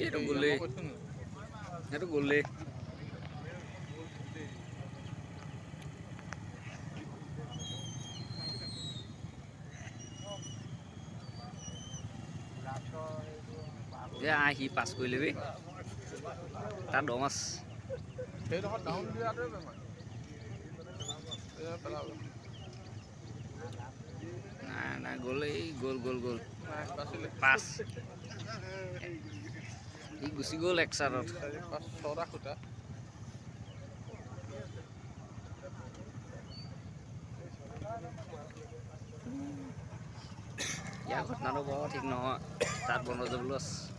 Itu boleh. Itu boleh. Ya ahi pas koi lebi. Tak domas. Nah gol. Pas. Gusi gol eksarot. Ya ঘটনাটো বৰ ঠিক নহয় তাত বন্ধ যাবলৈ আছে